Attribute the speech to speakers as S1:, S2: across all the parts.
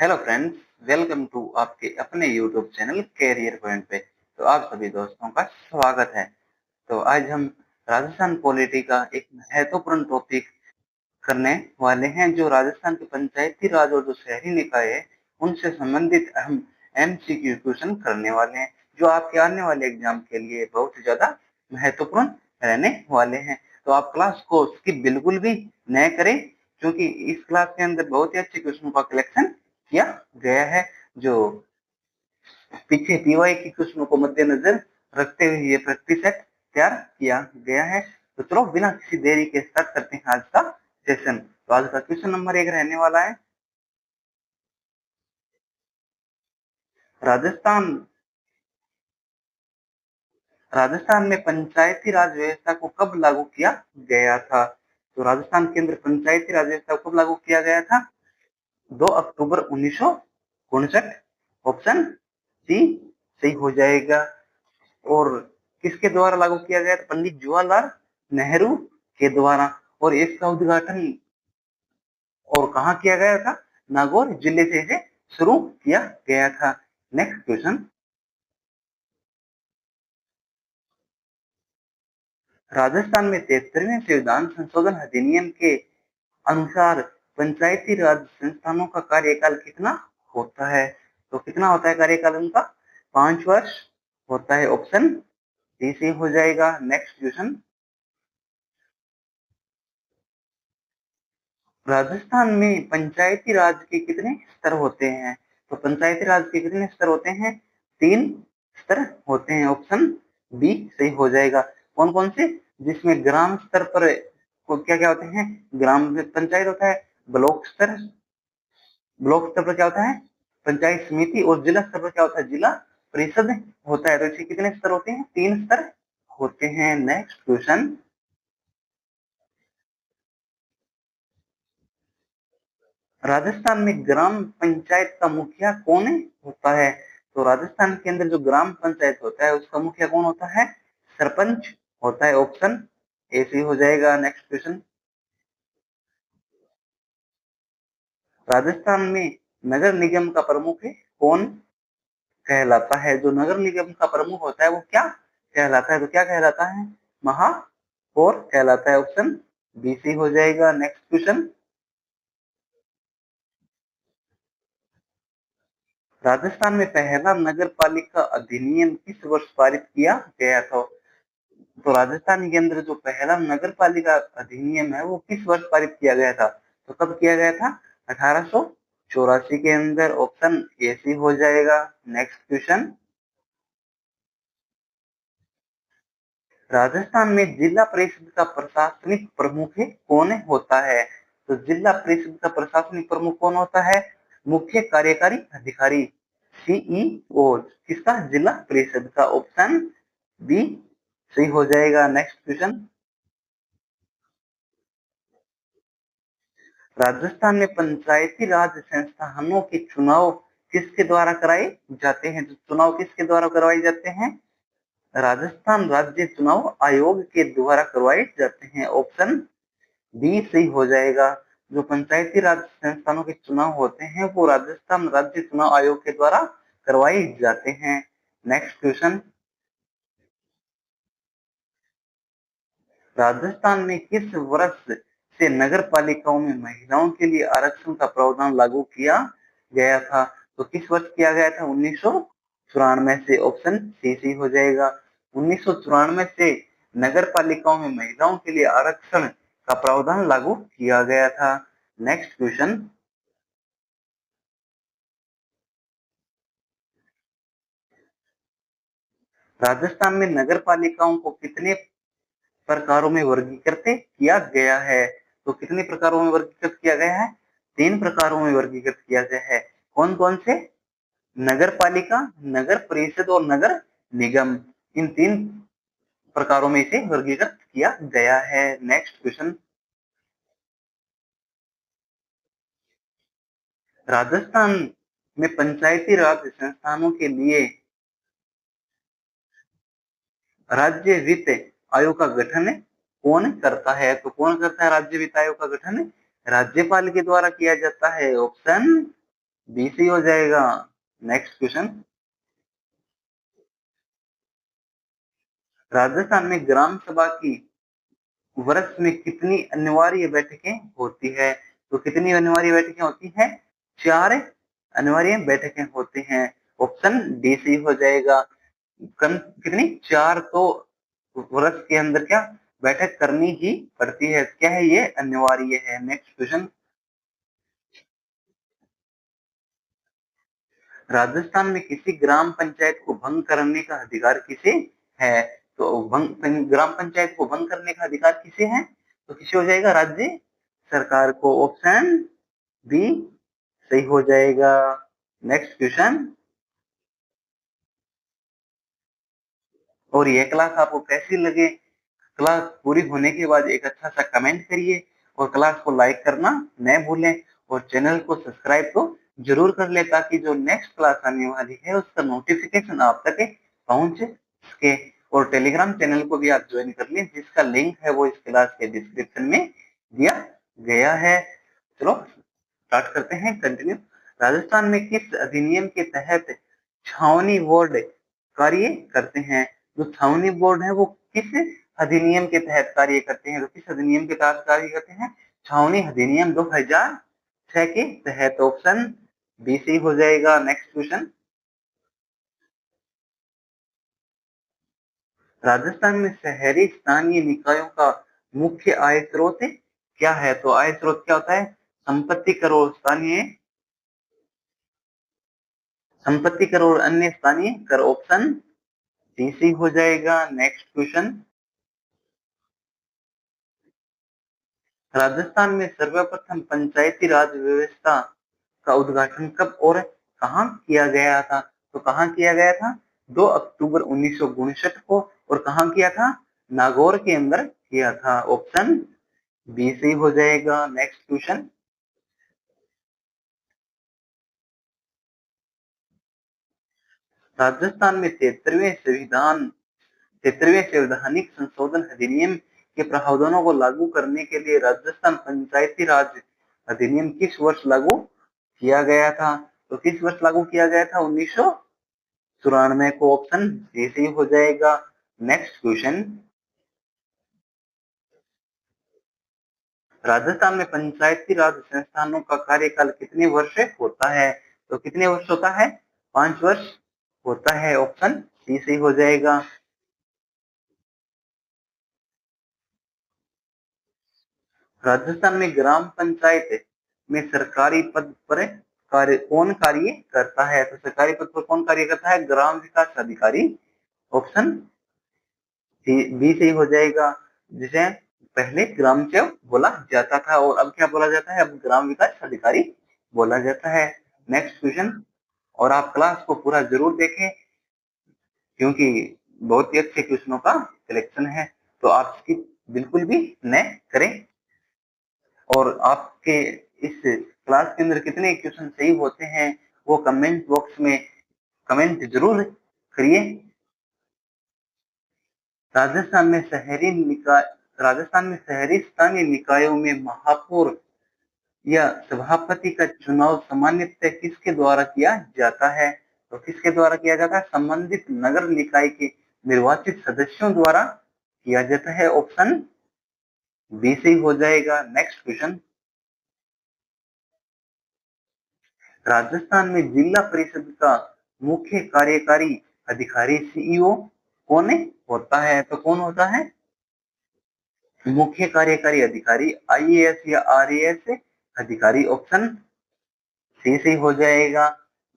S1: Hello friends, welcome to आपके अपने YouTube channel career point पे। तो आप सभी दोस्तों का स्वागत है। तो आज हम राजस्थान पॉलिटी का एक महत्वपूर्ण टॉपिक करने वाले हैं, जो राजस्थान के पंचायती राज और जो शहरी निकाय है उनसे संबंधित हम एमसीक्यू क्वेश्चन करने वाले हैं, जो आपके आने वाले एग्जाम के लिए बहुत ही ज्यादा महत्वपूर्ण रहने वाले हैं। तो आप क्लास को स्किप बिल्कुल भी न करें, क्योंकि इस क्लास के अंदर बहुत ही अच्छे क्वेश्चनों का कलेक्शन किया गया है, जो पीछे पीवाई की क्वेश्चनों को मद्देनजर रखते हुए ये प्रैक्टिस सेट तैयार किया गया है। तो चलो बिना किसी देरी के स्टार्ट करते हैं आज का सेशन। तो आज का क्वेश्चन नंबर 1 रहने वाला है, राजस्थान राजस्थान में पंचायती राज व्यवस्था को कब लागू किया गया था? तो राजस्थान के अंदर पंचायती राज व्यवस्था को कब लागू किया गया था? 2 अक्टूबर 1959। ऑप्शन सी सही हो जाएगा। और किसके द्वारा लागू किया गया था? पंडित जवाहरलाल नेहरू के द्वारा। और इसका उद्घाटन और कहाँ किया गया था? नागौर जिले से इसे शुरू किया गया था। नेक्स्ट क्वेश्चन, राजस्थान में 73वें संविधान संशोधन अधिनियम के अनुसार पंचायती राज संस्थानों का कार्यकाल कितना होता है? तो कितना होता है कार्यकाल उनका? 5 वर्ष होता है। ऑप्शन डी से हो जाएगा। नेक्स्ट क्वेश्चन, राजस्थान में पंचायती राज के कितने स्तर होते हैं? तो पंचायती राज के कितने स्तर होते हैं? 3 स्तर होते हैं। ऑप्शन बी सही हो जाएगा। कौन कौन से? जिसमें ग्राम स्तर पर को क्या क्या होते हैं? ग्राम पंचायत होता है। ब्लॉक स्तर पर क्या होता है? पंचायत समिति। और जिला स्तर पर क्या होता है? जिला परिषद होता है। तो इसके कितने स्तर होते हैं? 3 स्तर होते हैं। नेक्स्ट क्वेश्चन, राजस्थान में ग्राम पंचायत का मुखिया कौन होता है? तो राजस्थान के अंदर जो ग्राम पंचायत होता है उसका मुखिया कौन होता है? सरपंच होता है। ऑप्शन ए सी हो जाएगा। नेक्स्ट क्वेश्चन, राजस्थान में नगर निगम का प्रमुख कौन कहलाता है? जो नगर निगम का प्रमुख होता है वो क्या कहलाता है? तो क्या कहलाता है? महापौर कहलाता है। ऑप्शन बी सी हो जाएगा। नेक्स्ट क्वेश्चन, राजस्थान में पहला नगर पालिका अधिनियम किस वर्ष पारित किया गया था? तो राजस्थान के अंदर जो पहला नगर पालिका अधिनियम है वो किस वर्ष पारित किया गया था? तो कब किया गया था? 1884 के अंदर। ऑप्शन ए सी हो जाएगा। नेक्स्ट क्वेश्चन, राजस्थान में जिला परिषद का प्रशासनिक प्रमुख कौन होता है? तो जिला परिषद का प्रशासनिक प्रमुख कौन होता है? मुख्य कार्यकारी अधिकारी, सीईओ। किसका? जिला परिषद का। ऑप्शन बी सही हो जाएगा। नेक्स्ट क्वेश्चन, राजस्थान में पंचायती राज संस्थानों के चुनाव किसके द्वारा कराए जाते हैं? तो चुनाव किसके द्वारा करवाए जाते हैं? राजस्थान राज्य चुनाव आयोग के द्वारा करवाए जाते हैं। ऑप्शन बी सही हो जाएगा। जो पंचायती राज संस्थानों के चुनाव होते हैं वो राजस्थान राज्य चुनाव आयोग के द्वारा करवाए जाते हैं। नेक्स्ट क्वेश्चन, राजस्थान में किस वर्ष से नगर पालिकाओं में महिलाओं के लिए आरक्षण का प्रावधान लागू किया गया था? तो किस वर्ष किया गया था? 1994 से। ऑप्शन सी सी हो जाएगा। 1994 से नगर पालिकाओं में महिलाओं के लिए आरक्षण का प्रावधान लागू किया गया था। नेक्स्ट क्वेश्चन, राजस्थान में नगर पालिकाओं को कितने प्रकारों में वर्गीकृत किया गया है? तो कितने प्रकारों में वर्गीकृत किया गया है? 3 प्रकारों में वर्गीकृत किया गया है। कौन कौन से? नगर पालिका, नगर परिषद और नगर निगम। इन 3 प्रकारों में इसे वर्गीकृत किया गया है। नेक्स्ट क्वेश्चन, राजस्थान में पंचायती राज संस्थानों के लिए राज्य वित्त आयोग का गठन कौन करता है? तो कौन करता है राज्य वित्त आयोग का गठन? राज्यपाल के द्वारा किया जाता है। ऑप्शन बी सही हो जाएगा। नेक्स्ट क्वेश्चन, राजस्थान में ग्राम सभा की वर्ष में कितनी अनिवार्य बैठकें होती है? तो कितनी अनिवार्य बैठकें होती हैं? 4 अनिवार्य बैठकें होती हैं। ऑप्शन डी सही हो जाएगा। कितनी? 4 तो वर्ष के अंदर क्या बैठक करनी ही पड़ती है। क्या है ये? अनिवार्य है। नेक्स्ट क्वेश्चन, राजस्थान में किसी ग्राम पंचायत को भंग करने का अधिकार किसे है? तो ग्राम पंचायत को भंग करने का अधिकार किसे है? तो किसे हो जाएगा? राज्य सरकार को। ऑप्शन बी सही हो जाएगा। नेक्स्ट क्वेश्चन, और ये क्लास आपको कैसी लगे? क्लास पूरी होने के बाद एक अच्छा सा कमेंट करिए और क्लास को लाइक करना न भूलें और चैनल को सब्सक्राइब तो जरूर कर ले, ताकि जो नेक्स्ट क्लास आने वाली है उसका नोटिफिकेशन आप तक पहुंच सके। और टेलीग्राम चैनल को भी आप ज्वाइन कर लें, जिसका लिंक है वो इस क्लास के डिस्क्रिप्शन में दिया गया है। चलो स्टार्ट करते हैं, कंटिन्यू। राजस्थान में किस अधिनियम के तहत छावनी बोर्ड कार्य करते हैं? जो छावनी बोर्ड है वो किस अधिनियम के तहत कार्य करते हैं? तो किस अधिनियम के तहत कार्य करते हैं? छावनी अधिनियम 2006 के तहत। ऑप्शन बी सी हो जाएगा। नेक्स्ट क्वेश्चन, राजस्थान में शहरी स्थानीय निकायों का मुख्य आय स्रोत क्या है? तो आय स्रोत क्या होता है? संपत्ति कर और स्थानीय संपत्ति कर और अन्य स्थानीय कर। ऑप्शन सी सी हो जाएगा। नेक्स्ट क्वेश्चन, राजस्थान में सर्वप्रथम पंचायती राज व्यवस्था का उद्घाटन कब और कहां किया गया था? तो कहां किया गया था? 2 अक्टूबर 1959 को। और कहां किया था? नागौर के अंदर किया था। ऑप्शन बी सही हो जाएगा। नेक्स्ट क्वेश्चन, राजस्थान में 73वें संवैधानिक संशोधन अधिनियम के प्रावधानों को लागू करने के लिए राजस्थान पंचायती राज अधिनियम किस वर्ष लागू किया गया था? तो किस वर्ष लागू किया गया था? 1994 को। ऑप्शन सी सही हो जाएगा। नेक्स्ट क्वेश्चन, राजस्थान में पंचायती राज संस्थानों का कार्यकाल कितने वर्ष होता है? तो कितने वर्ष होता है? 5 वर्ष होता है। ऑप्शन सी सही हो जाएगा। राजस्थान में ग्राम पंचायत में सरकारी पद पर कार्य करता है? तो सरकारी पद पर कौन कार्य करता है? ग्राम विकास अधिकारी। ऑप्शन बी सही हो जाएगा। जिसे पहले ग्राम सेवक बोला जाता था और अब क्या बोला जाता है? अब ग्राम विकास अधिकारी बोला जाता है। नेक्स्ट क्वेश्चन, और आप क्लास को पूरा जरूर देखें क्योंकि बहुत ही अच्छे क्वेश्चनों का सिलेक्शन है, तो आप स्किप बिल्कुल भी न करें। और आपके इस क्लास के अंदर कितने क्वेश्चन सही होते हैं वो कमेंट बॉक्स में कमेंट जरूर करिए। राजस्थान में शहरी निकाय राजस्थान में शहरी स्थानीय निकायों में महापौर या सभापति का चुनाव सामान्यतः किसके द्वारा किया जाता है? तो किसके द्वारा किया जाता है? संबंधित नगर निकाय के निर्वाचित सदस्यों द्वारा किया जाता है। ऑप्शन बी सही हो जाएगा। नेक्स्ट क्वेश्चन, राजस्थान में जिला परिषद का मुख्य कार्यकारी अधिकारी सीईओ कौन होता है? तो कौन होता है मुख्य कार्यकारी अधिकारी? आईएएस या आरएएस अधिकारी? ऑप्शन सी सही हो जाएगा।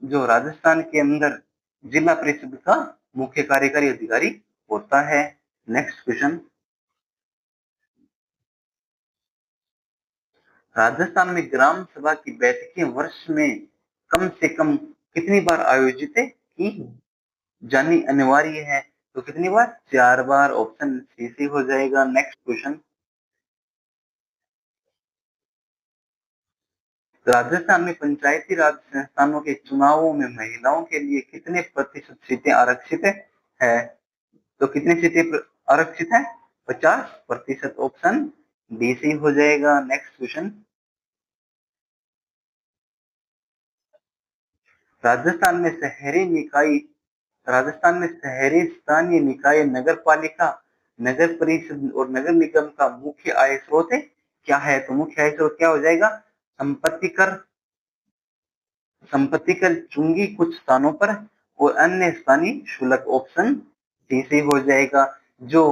S1: जो राजस्थान के अंदर जिला परिषद का मुख्य कार्यकारी अधिकारी होता है। नेक्स्ट क्वेश्चन, राजस्थान में ग्राम सभा की बैठकें वर्ष में कम से कम कितनी बार आयोजित की जानी अनिवार्य है? तो कितनी बार? 4 बार। ऑप्शन सी सी हो जाएगा। नेक्स्ट क्वेश्चन, राजस्थान में पंचायती राज संस्थानों के चुनावों में महिलाओं के लिए कितने प्रतिशत सीटें आरक्षित है? तो कितनी सीटें आरक्षित है? 50%। ऑप्शन डी सी हो जाएगा। नेक्स्ट क्वेश्चन, राजस्थान में शहरी निकाय राजस्थान में शहरी स्थानीय निकाय, नगर पालिका, नगर परिषद और नगर निगम का मुख्य आय स्रोत है क्या है? तो मुख्य आय स्रोत क्या हो जाएगा? संपत्ति कर। संपत्ति कर चुंगी कुछ स्थानों पर और अन्य स्थानीय शुल्क, ऑप्शन डी से हो जाएगा। जो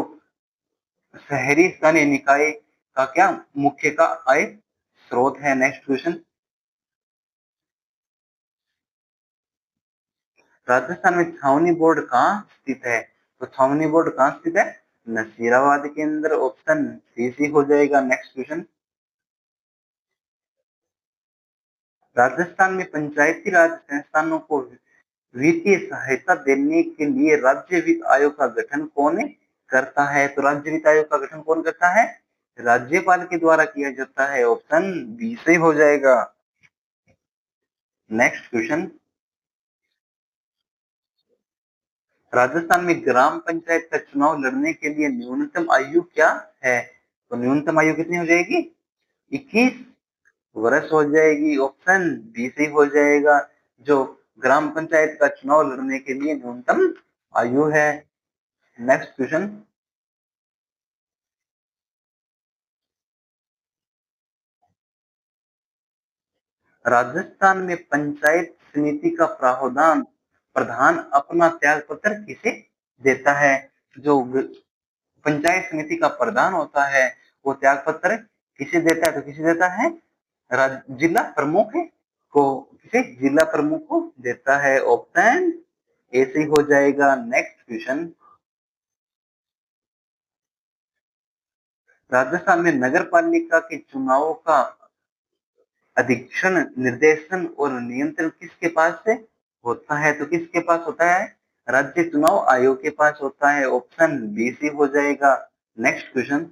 S1: शहरी स्थानीय निकाय का क्या मुख्य का आय स्रोत है। नेक्स्ट क्वेश्चन, राजस्थान में छावनी बोर्ड कहाँ स्थित है? तो छावनी बोर्ड कहाँ स्थित है? नसीराबाद के अंदर, ऑप्शन सी हो जाएगा। नेक्स्ट क्वेश्चन, राजस्थान में पंचायती राज संस्थानों को वित्तीय सहायता देने के लिए राज्य वित्त आयोग का गठन कौन करता है? तो राज्य वित्त आयोग का गठन कौन करता है? राज्यपाल के द्वारा किया जाता है, ऑप्शन बी से हो जाएगा। नेक्स्ट क्वेश्चन, राजस्थान में ग्राम पंचायत का चुनाव लड़ने के लिए न्यूनतम आयु क्या है? तो न्यूनतम आयु कितनी हो जाएगी? 21 वर्ष हो जाएगी, ऑप्शन बी से हो जाएगा। जो ग्राम पंचायत का चुनाव लड़ने के लिए न्यूनतम आयु है। नेक्स्ट क्वेश्चन, राजस्थान में पंचायत समिति का प्रधान अपना त्याग पत्र किसे देता है? जो पंचायत समिति का प्रधान होता है वो त्याग पत्र किसे देता है? तो किसे देता है? जिला प्रमुख को। किसे? जिला प्रमुख को देता है, ऑप्शन ए से हो जाएगा। नेक्स्ट क्वेश्चन, राजस्थान में नगर पालिका के चुनावों का अधीक्षण, निर्देशन और नियंत्रण किसके पास से होता है? तो किसके पास होता है? राज्य चुनाव आयोग के पास होता है, ऑप्शन बी सी हो जाएगा। नेक्स्ट क्वेश्चन,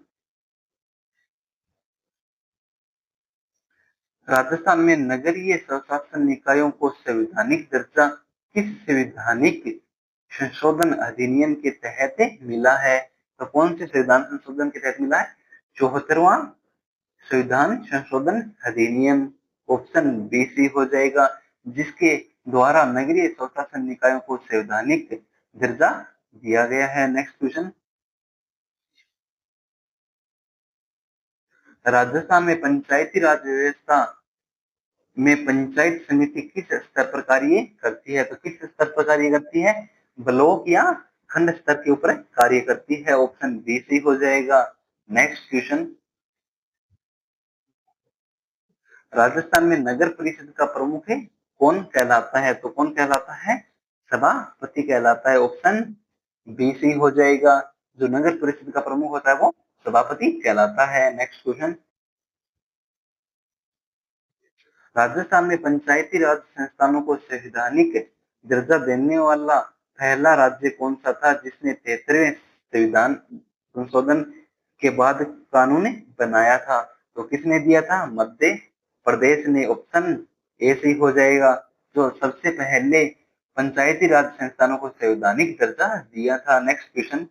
S1: राजस्थान में नगरीय स्वशासन निकायों को संवैधानिक दर्जा किस संवैधानिक संशोधन अधिनियम के तहत मिला है? तो कौन से संविधान संशोधन के तहत मिला है? 74वां संविधान संशोधन अधिनियम, ऑप्शन बी सी हो जाएगा। जिसके द्वारा नगरीय स्वशासन निकायों को संवैधानिक दर्जा दिया गया है। नेक्स्ट क्वेश्चन, राजस्थान में पंचायती राज व्यवस्था में पंचायत समिति किस स्तर पर कार्य करती है? तो किस स्तर पर कार्य करती है? ब्लॉक या खंड स्तर के ऊपर कार्य करती है, ऑप्शन बी सी हो जाएगा। नेक्स्ट क्वेश्चन, राजस्थान में नगर परिषद का प्रमुख है कौन कहलाता है? तो कौन कहलाता है? सभापति कहलाता है, ऑप्शन बी सी हो जाएगा। जो नगर परिषद का प्रमुख होता है वो सभापति कहलाता है। नेक्स्ट क्वेश्चन, राजस्थान में पंचायती राज संस्थानों को संवैधानिक दर्जा देने वाला पहला राज्य कौन सा था जिसने 73वें संविधान संशोधन के बाद कानून बनाया था? तो किसने दिया था? मध्य प्रदेश ने, ऑप्शन ए से हो जाएगा। जो सबसे पहले पंचायती राज संस्थानों को संवैधानिक दर्जा दिया था। नेक्स्ट क्वेश्चन,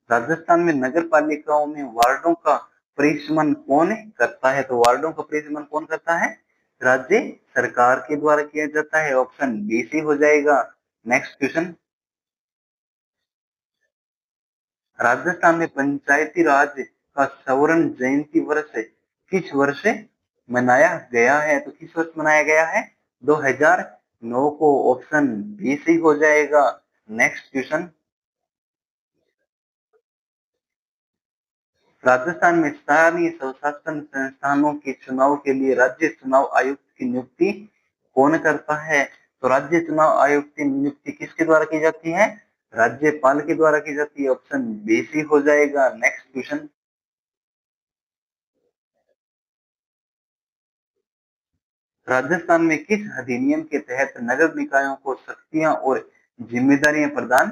S1: राजस्थान में नगर पालिकाओं में वार्डों का परिसीमन कौन करता है? तो वार्डों का परिसीमन कौन करता है? राज्य सरकार के द्वारा किया जाता है, ऑप्शन बी सी हो जाएगा। नेक्स्ट क्वेश्चन, राजस्थान में पंचायती राज का स्वर्ण जयंती वर्ष किस वर्ष मनाया गया है? तो किस वर्ष मनाया गया है? 2009 को, ऑप्शन बी सी हो जाएगा। नेक्स्ट क्वेश्चन, राजस्थान में स्थानीय स्वशासन संस्थानों के चुनाव के लिए राज्य चुनाव आयुक्त की नियुक्ति कौन करता है? तो राज्य चुनाव आयुक्त की नियुक्ति किसके द्वारा की जाती है? राज्यपाल के द्वारा की जाती है, ऑप्शन बी सी हो जाएगा। नेक्स्ट क्वेश्चन, राजस्थान में किस अधिनियम के तहत नगर निकायों को शक्तियां और जिम्मेदारियां प्रदान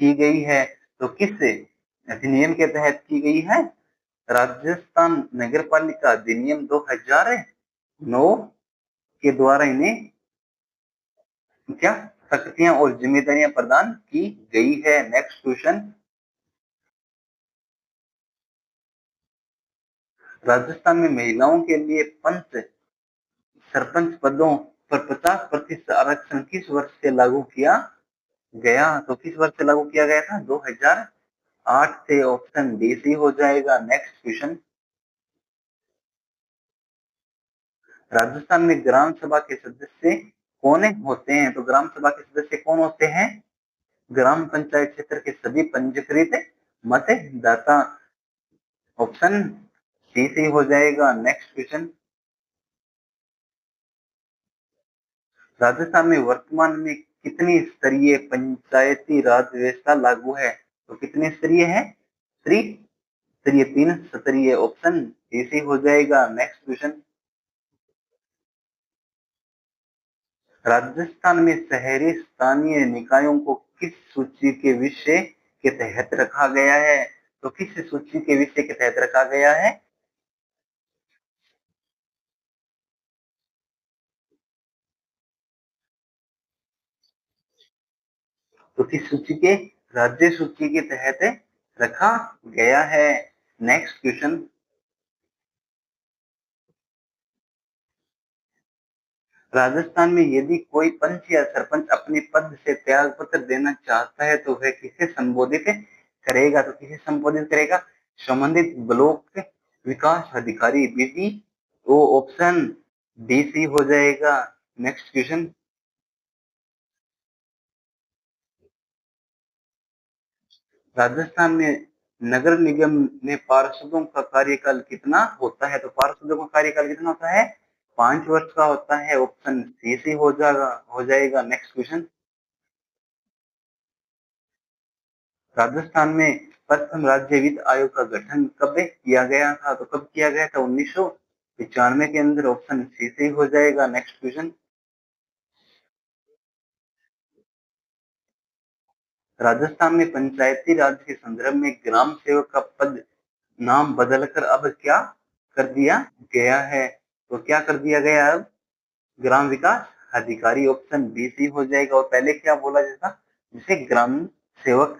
S1: की गई है? तो किस अधिनियम के तहत की गई है? राजस्थान नगर पालिका अधिनियम 2009 के द्वारा इन्हें क्या शक्तियां और जिम्मेदारियां प्रदान की गई है। नेक्स्ट क्वेश्चन, राजस्थान में महिलाओं के लिए पंच सरपंच पदों पर 50% आरक्षण किस वर्ष से लागू किया गया? तो किस वर्ष से लागू किया गया था? 2008 से। ऑप्शन डी सी हो जाएगा। नेक्स्ट क्वेश्चन, राजस्थान में ग्राम सभा के सदस्य कौन होते हैं? तो ग्राम सभा के सदस्य कौन होते हैं? ग्राम पंचायत क्षेत्र के सभी पंजीकृत मतदाता। ऑप्शन सी से हो जाएगा। नेक्स्ट क्वेश्चन, राजस्थान में वर्तमान में कितनी स्तरीय पंचायती राज व्यवस्था लागू है? तो कितने स्तरीय है? त्रिस्तरीय, 3 स्तरीय। ऑप्शन ए से हो जाएगा। नेक्स्ट क्वेश्चन, राजस्थान में शहरी स्थानीय निकायों को किस सूची के विषय के तहत रखा गया है? तो किस सूची के विषय के तहत रखा गया है? तो किस सूची के? राज्य सूची के तहत रखा गया है। नेक्स्ट क्वेश्चन, राजस्थान में यदि कोई पंच या सरपंच अपने पद से त्याग पत्र देना चाहता है तो वह किसे संबोधित करेगा? तो किसे संबोधित करेगा? संबंधित ब्लॉक विकास अधिकारी बीडी। वो ऑप्शन डी सी हो जाएगा। नेक्स्ट क्वेश्चन, राजस्थान में नगर निगम में पार्षदों का कार्यकाल कितना होता है? तो पार्षदों का कार्यकाल कितना होता है? 5 वर्ष का होता है। ऑप्शन सी सी हो जाएगा। नेक्स्ट क्वेश्चन, राजस्थान में प्रथम राज्य वित्त आयोग का गठन कब किया गया था? तो कब किया गया था? 1995 के अंदर। ऑप्शन सी से हो जाएगा। नेक्स्ट क्वेश्चन, राजस्थान में पंचायती राज के संदर्भ में ग्राम सेवक का पद नाम बदलकर अब क्या कर दिया गया है? तो क्या कर दिया गया अब? ग्राम विकास अधिकारी। ऑप्शन बी सी हो जाएगा। और पहले क्या बोला जाता? जिसे ग्राम सेवक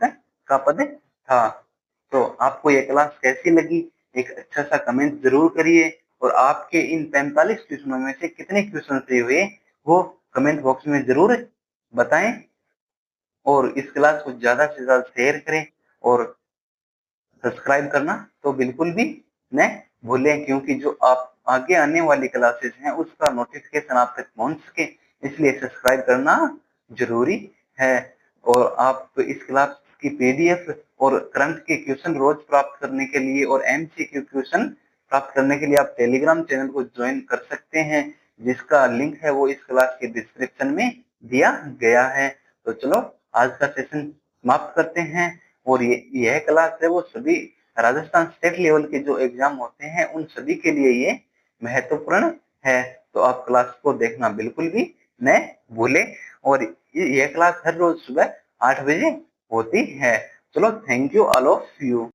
S1: का पद था। तो आपको ये क्लास कैसी लगी? एक अच्छा सा कमेंट जरूर करिए। और आपके इन 45 क्वेश्चनों में से कितने क्वेश्चन सही हुए वो कमेंट बॉक्स में जरूर बताएं। और इस क्लास को ज्यादा से ज्यादा शेयर करें और सब्सक्राइब करना तो बिल्कुल भी न भूलें, क्योंकि जो आप आगे आने वाली क्लासेस हैं उसका नोटिफिकेशन आप तक पहुंच सके, इसलिए सब्सक्राइब करना जरूरी है। और आप इस क्लास की पीडीएफ और करंट के क्वेश्चन रोज प्राप्त करने के लिए और एमसीक्यू क्वेश्चन प्राप्त करने के लिए आप टेलीग्राम चैनल को ज्वाइन कर सकते हैं, जिसका लिंक है वो इस क्लास के डिस्क्रिप्शन में दिया गया है। तो चलो आज का सेशन समाप्त करते हैं। और यह क्लास है वो सभी राजस्थान स्टेट लेवल के जो एग्जाम होते हैं उन सभी के लिए ये महत्वपूर्ण है। तो आप क्लास को देखना बिल्कुल भी न भूलें। और यह क्लास हर रोज सुबह 8 बजे होती है। चलो, thank you all of you.